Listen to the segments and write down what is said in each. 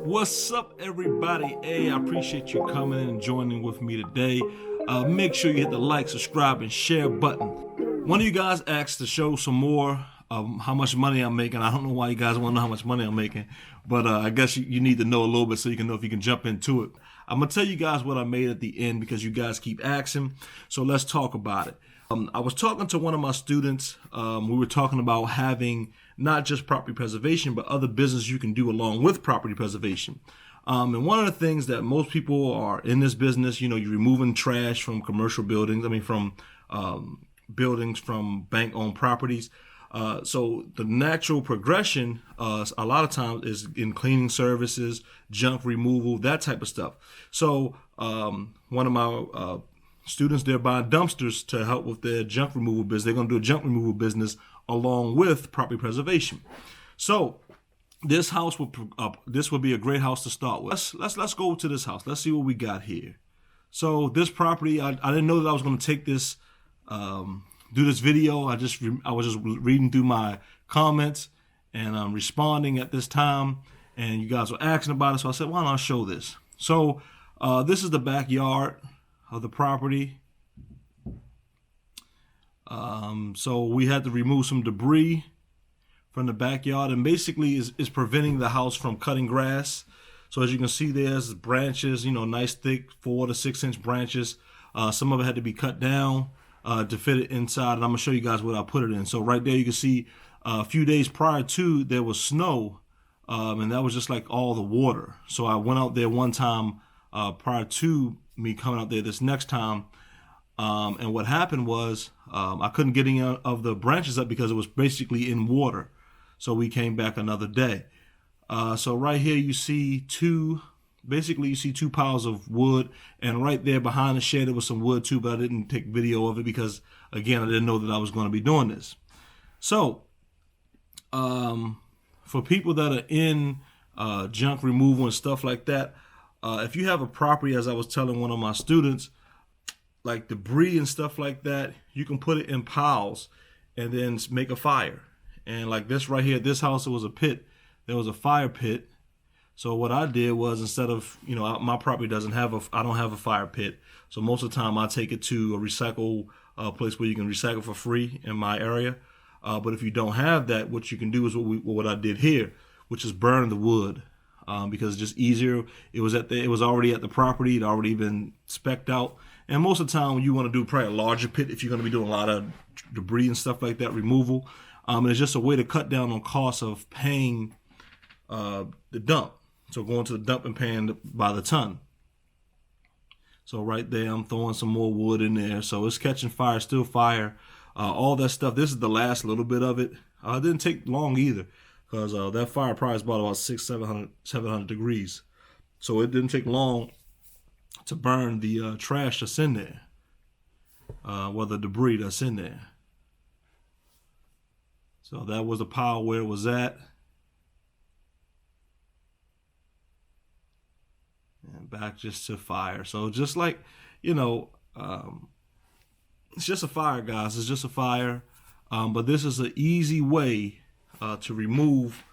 What's up, everybody? Hey, I appreciate you coming and joining with me today. Make sure you hit the like, subscribe, and share button. One of you guys asked to show some more how much money I'm making. I don't know why you guys want to know how much money I'm making, but I guess you need to know a little bit so you can know if you can jump into it. I'm going to tell you guys what I made at the end because you guys keep asking, so let's talk about it. I was talking to one of my students. We were talking about having not just property preservation, but other business you can do along with property preservation. And one of the things that most people are in this business, you're removing trash from commercial buildings. From buildings from bank-owned properties. So the natural progression, a lot of times, is in cleaning services, junk removal, that type of stuff. So one of my students, they're buying dumpsters to help with their junk removal business. They're going to do a junk removal business along with property preservation. So this house this would be a great house to start with. Let's go to this house. Let's see what we got here. So this property, I didn't know that I was going to take this, do this video. I was just reading through my comments and responding at this time, and you guys were asking about it. So I said, why don't I show this? So this is the backyard of the property. So we had to remove some debris from the backyard, and basically is preventing the house from cutting grass. So as you can see, there's branches, nice thick 4 to 6 inch branches. Some of it had to be cut down to fit it inside, and I'm gonna show you guys what I put it in. So right there you can see a few days prior to, there was snow, and that was just like all the water. So I went out there one time prior to me coming out there this next time, and what happened was I couldn't get any of the branches up because it was basically in water. So we came back another day. So right here you see two piles of wood, and right there behind the shed there was some wood too, but I didn't take video of it because, again, I didn't know that I was going to be doing this. So for people that are in junk removal and stuff like that, if you have a property, as I was telling one of my students, like debris and stuff like that, you can put it in piles and then make a fire. And like this right here, this house, it was a pit. There was a fire pit. So what I did was, instead of, my property I don't have a fire pit. So most of the time I take it to a recycle place where you can recycle for free in my area. But if you don't have that, what you can do is what I did here, which is burn the wood, because it's just easier. It was already at the property. It already been specced out. And most of the time when you want to do probably a larger pit, if you're going to be doing a lot of debris and stuff like that, removal, and it's just a way to cut down on costs of paying the dump. So going to the dump and paying by the ton. So right there, I'm throwing some more wood in there. So it's catching fire, still fire, all that stuff. This is the last little bit of it. It didn't take long either, because that fire probably is about 700 degrees. So it didn't take long to burn the trash that's in there, the debris that's in there. So that was the pile where it was at. And back just to fire. So just like, it's just a fire, guys. It's just a fire. But this is an easy way to remove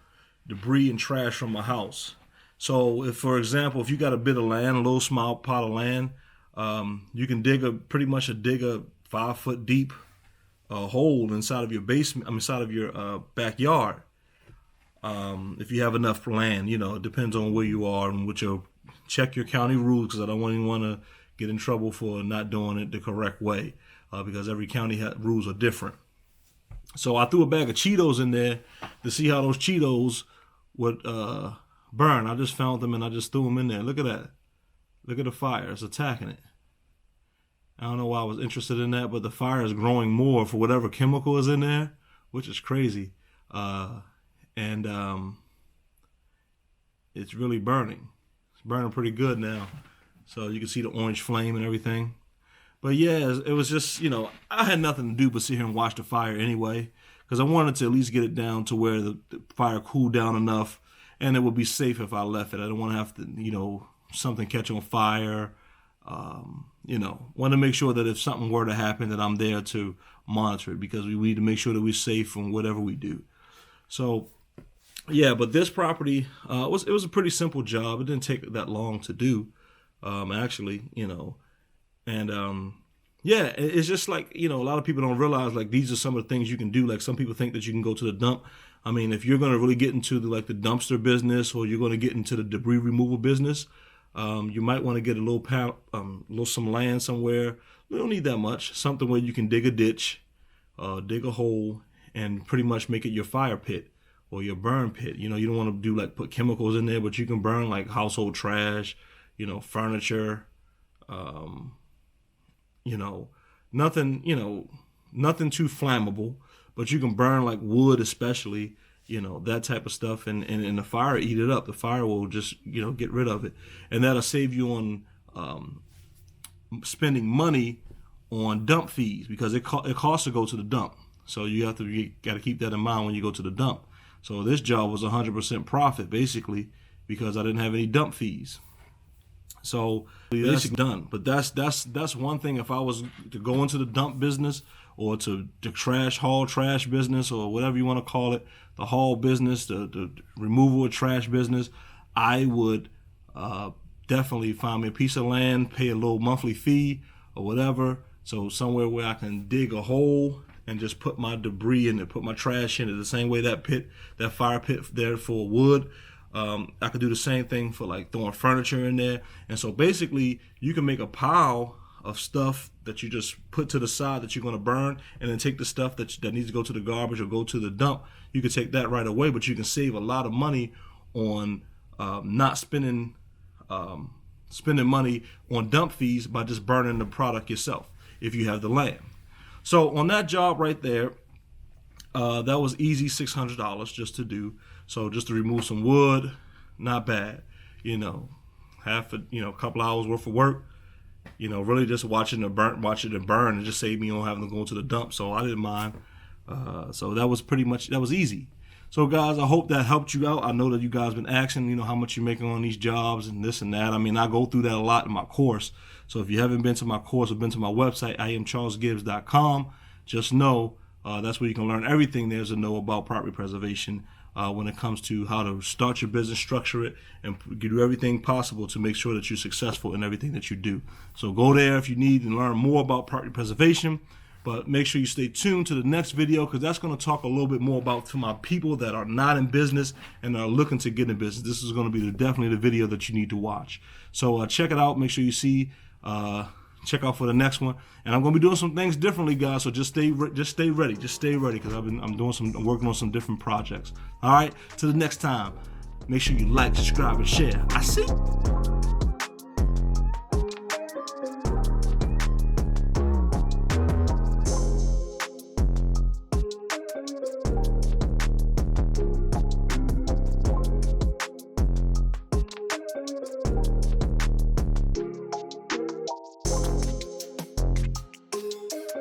debris and trash from a house. So for example, if you got a bit of land, a little small pot of land, you can dig a 5-foot deep hole inside of your basement, inside of your backyard. If you have enough land, it depends on where you are and check your county rules, because I don't want anyone to get in trouble for not doing it the correct way, because every county rules are different. So I threw a bag of Cheetos in there to see how those Cheetos would burn. I just found them and I just threw them in there. Look at that. Look at the fire. It's attacking it. I don't know why I was interested in that, but the fire is growing more for whatever chemical is in there, which is crazy. And it's really burning. It's burning pretty good now. So you can see the orange flame and everything. But yeah, it was just, I had nothing to do but sit here and watch the fire anyway, because I wanted to at least get it down to where the fire cooled down enough and it would be safe if I left it. I don't want to have to, something catch on fire. Want to make sure that if something were to happen, that I'm there to monitor it, because we need to make sure that we're safe from whatever we do. So yeah, but this property it was a pretty simple job. It didn't take that long to do, actually, and yeah, it's just like, a lot of people don't realize, like, these are some of the things you can do. Like, some people think that you can go to the dump. I mean, if you're going to really get into the dumpster business, or you're going to get into the debris removal business, you might want to get a little some land somewhere. You don't need that much. Something where you can dig a ditch, dig a hole, and pretty much make it your fire pit or your burn pit. You don't want to do put chemicals in there, but you can burn like household trash, furniture, nothing, nothing too flammable, but you can burn like wood, especially, that type of stuff, and the fire eat it up. The fire will just, get rid of it, and that'll save you on spending money on dump fees, because it costs to go to the dump. So you got to keep that in mind when you go to the dump. So this job was 100% profit, basically, because I didn't have any dump fees. So that's done. But that's one thing. If I was to go into the dump business, or to the haul trash business, or whatever you want to call it, the haul business, the removal of trash business, I would definitely find me a piece of land, pay a little monthly fee or whatever. So somewhere where I can dig a hole and just put my debris in it, put my trash in it, the same way that fire pit there for wood. I could do the same thing for like throwing furniture in there. And so basically you can make a pile of stuff that you just put to the side that you're going to burn, and then take the stuff that needs to go to the garbage or go to the dump. You can take that right away, but you can save a lot of money on not spending money on dump fees by just burning the product yourself if you have the land. So on that job right there, that was easy, $600 just to do. So just to remove some wood, not bad. A couple hours worth of work. Really just watching it burn, and just saved me on having to go to the dump. So I didn't mind. So that was easy. So guys, I hope that helped you out. I know that you guys been asking, how much you're making on these jobs and this and that. I mean, I go through that a lot in my course. So if you haven't been to my course or been to my website, IamCharlesGibbs.com, just know that's where you can learn everything there's to know about property preservation when it comes to how to start your business, structure it, and do everything possible to make sure that you're successful in everything that you do. So go there if you need and learn more about property preservation. But make sure you stay tuned to the next video, because that's going to talk a little bit more about to my people that are not in business and are looking to get in business. This is going to be definitely the video that you need to watch. So check it out. Make sure you check out for the next one. And I'm going to be doing some things differently, guys. So just stay ready. Just stay ready, because I'm working on some different projects. All right. Till the next time. Make sure you like, subscribe, and share. I see.